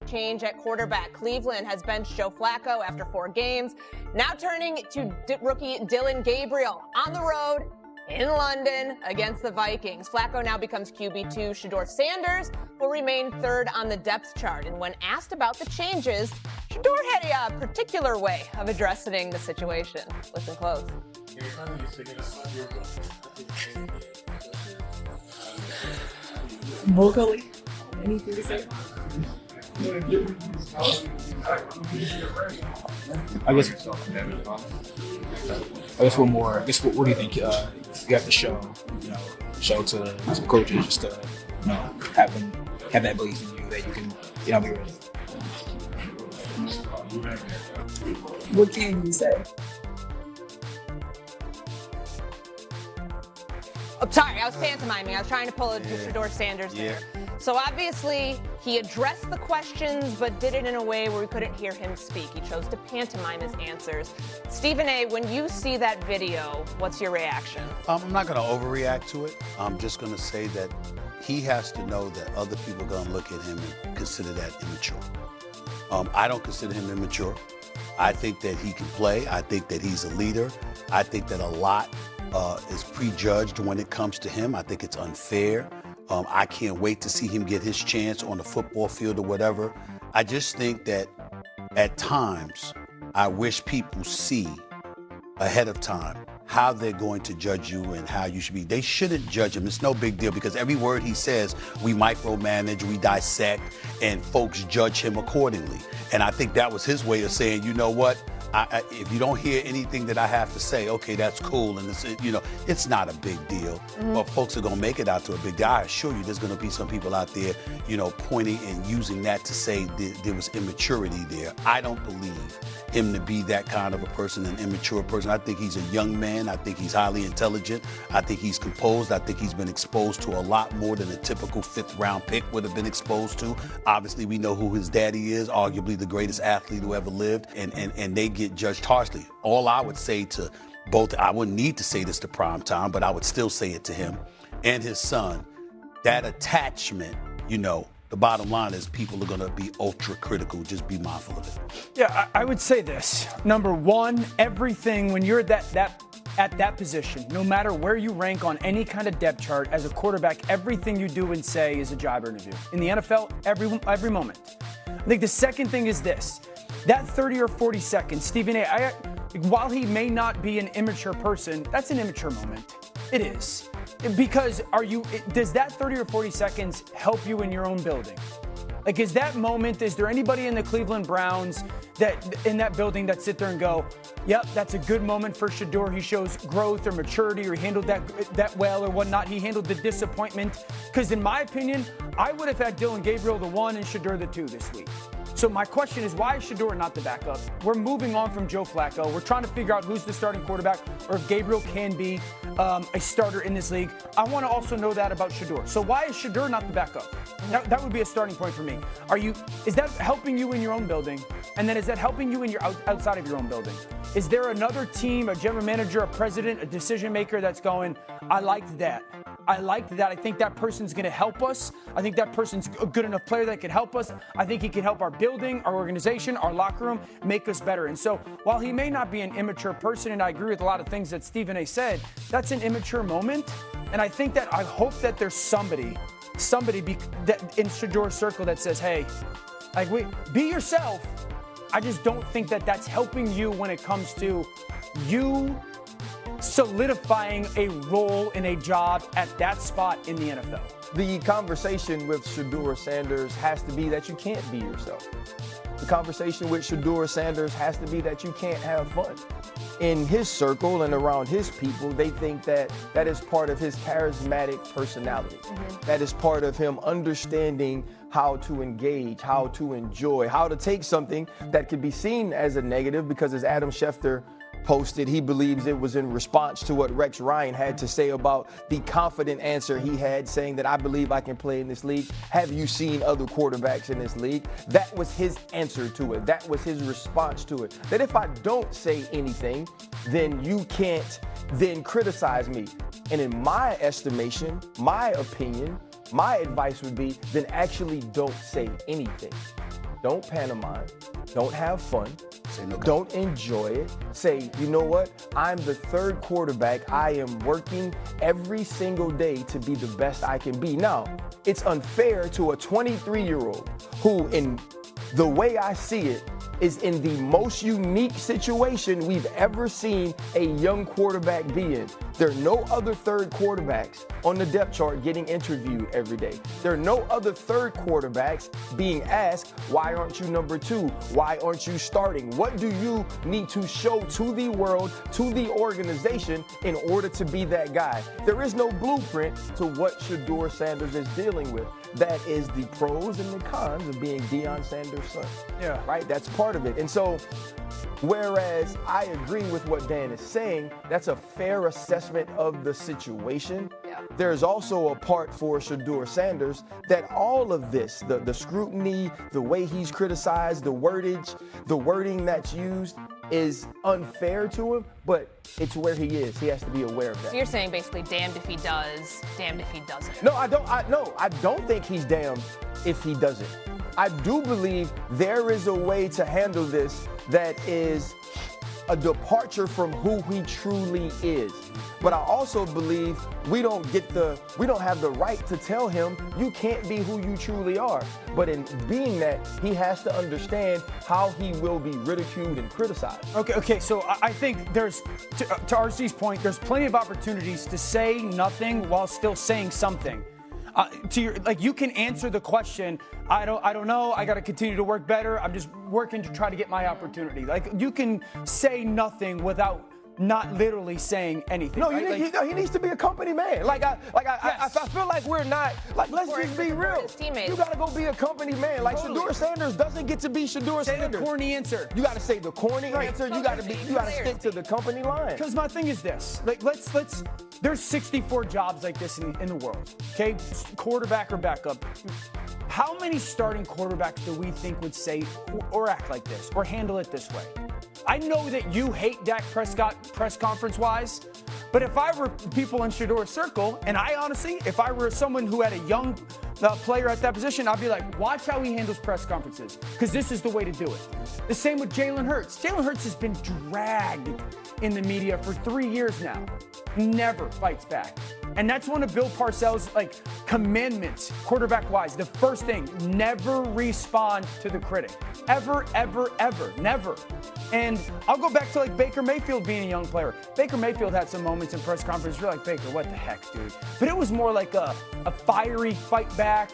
change at quarterback. Cleveland has benched Joe Flacco after 4 games. Now turning to rookie Dillon Gabriel on the road in London against the Vikings. Flacco now becomes QB2. Shedeur Sanders will remain 3rd on the depth chart. And when asked about the changes, Shedeur had a particular way of addressing the situation. Listen close. Vocally, anything to say? I guess one more. What do you think you have to show to coaches just to have that belief in you that you can be ready. What can you say? Oh, sorry, I was pantomiming. I was trying to pull a Shedeur Sanders there. So obviously, he addressed the questions, but did it in a way where we couldn't hear him speak. He chose to pantomime his answers. Stephen A., when you see that video, what's your reaction? I'm not going to overreact to it. I'm just going to say that he has to know that other people are going to look at him and consider that immature. I don't consider him immature. I think that he can play. I think that he's a leader. I think that a lot is prejudged when it comes to him. I think it's unfair. I can't wait to see him get his chance on the football field or whatever. I just think that at times, I wish people see ahead of time how they're going to judge you and how you should be. They shouldn't judge him. It's no big deal because every word he says, we micromanage, we dissect, and folks judge him accordingly. And I think that was his way of saying, you know what? If you don't hear anything that I have to say, okay, that's cool. And it's not a big deal. But folks are going to make it out to a big deal. I assure you there's going to be some people out there, pointing and using that to say there was immaturity there. I don't believe him to be that kind of a person, an immature person. I think he's a young man. I think he's highly intelligent. I think he's composed. I think he's been exposed to a lot more than a typical 5th-round pick would have been exposed to. Obviously, we know who his daddy is, arguably the greatest athlete who ever lived, and they get judged harshly. All I would say to both, I wouldn't need to say this to Prime Time, but I would still say it to him and his son, that attachment, the bottom line is people are going to be ultra critical. Just be mindful of it. Yeah, I would say this. Number one, everything, when you're at that position, no matter where you rank on any kind of depth chart as a quarterback, everything you do and say is a job interview. In the NFL, every moment. I think the second thing is this. That 30 or 40 seconds, Stephen A., while he may not be an immature person, that's an immature moment. It is. Because does that 30 or 40 seconds help you in your own building? Like, is there anybody in the Cleveland Browns in that building that sit there and go, yep, that's a good moment for Shedeur. He shows growth or maturity, or he handled that well or whatnot. He handled the disappointment. Because in my opinion, I would have had Dillon Gabriel the 1 and Shedeur the 2 this week. So my question is, why is Shedeur not the backup? We're moving on from Joe Flacco. We're trying to figure out who's the starting quarterback, or if Gabriel can be a starter in this league. I want to also know that about Shedeur. So why is Shedeur not the backup? That would be a starting point for me. Is that helping you in your own building? And then is that helping you in your outside of your own building? Is there another team, a general manager, a president, a decision maker that's going, I liked that. I think that person's going to help us. I think that person's a good enough player that can help us. I think he can help our building, our organization, our locker room, make us better. And so while he may not be an immature person, and I agree with a lot of things that Stephen A. said, that's an immature moment. And I hope that there's somebody that in Shedeur's circle that says, hey, be yourself. I just don't think that that's helping you when it comes to you solidifying a role in a job at that spot in the NFL. The conversation with Shedeur Sanders has to be that you can't be yourself. The conversation with Shedeur Sanders has to be that you can't have fun. In his circle and around his people, they think that is part of his charismatic personality. That is part of him understanding how to engage, how to enjoy, how to take something that could be seen as a negative, because as Adam Schefter posted, he believes it was in response to what Rex Ryan had to say about the confident answer he had, saying that I believe I can play in this league. Have you seen other quarterbacks in this league? That was his answer to it. That was his response to it. That if I don't say anything, then you can't then criticize me. And in my estimation, my opinion, my advice would be, then actually don't say anything. don't pantomime, don't have fun, Say no don't enjoy it. Say, you know what? I'm the third quarterback. I am working every single day to be the best I can be. Now, it's unfair to a 23-year-old who, in the way I see it, is in the most unique situation we've ever seen a young quarterback be in. There are no other third quarterbacks on the depth chart getting interviewed every day. There are no other third quarterbacks being asked, why aren't you number 2? Why aren't you starting? What do you need to show to the world, to the organization in order to be that guy? There is no blueprint to what Shedeur Sanders is dealing with. That is the pros and the cons of being Deion Sanders' son. Yeah. Right? That's part of it. And so, whereas I agree with what Dan is saying, that's a fair assessment of the situation. Yeah. There's also a part for Shedeur Sanders that all of this, the scrutiny, the way he's criticized, the wording that's used is unfair to him, but it's where he is. He has to be aware of that. So you're saying basically damned if he does, damned if he doesn't. No, I don't think he's damned if he doesn't. I do believe there is a way to handle this that is a departure from who he truly is. But I also believe we don't have the right to tell him you can't be who you truly are. But in being that, he has to understand how he will be ridiculed and criticized. Okay. So I think there's, to RC's point, there's plenty of opportunities to say nothing while still saying something. You can answer the question, I don't know, I got to continue to work better, I'm just working to try to get my opportunity. Like, you can say nothing without not literally saying anything. No, right? he needs to be a company man. I feel like we're not, let's just be real. You got to go be a company man. Like, Totally. Shedeur Sanders doesn't get to be Shedeur Say Sanders. the corny answer. You got to say the corny Right. answer. You got to stick to the company line. Because my thing is this, there's 64 jobs like this in the world, okay? Quarterback or backup. How many starting quarterbacks do we think would say or act like this or handle it this way? I know that you hate Dak Prescott press conference-wise, but if I were people in Shedeur's circle, and I honestly, if I were someone who had a young player at that position, I'd be like, watch how he handles press conferences, because this is the way to do it. The same with Jalen Hurts. Jalen Hurts has been dragged in the media for 3 years now. Never fights back. And that's one of Bill Parcells' commandments, quarterback-wise. The first thing, never respond to the critic. Ever, ever, ever, never. And I'll go back to Baker Mayfield being a young player. Baker Mayfield had some moments in press conference. You're like, Baker, what the heck, dude? But it was more like a fiery fight back,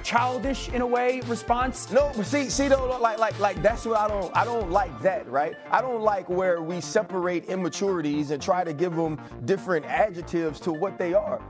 childish in a way response. No, but see though, like that's what I don't like that, right? I don't like where we separate immaturities and try to give them different adjectives to what they are.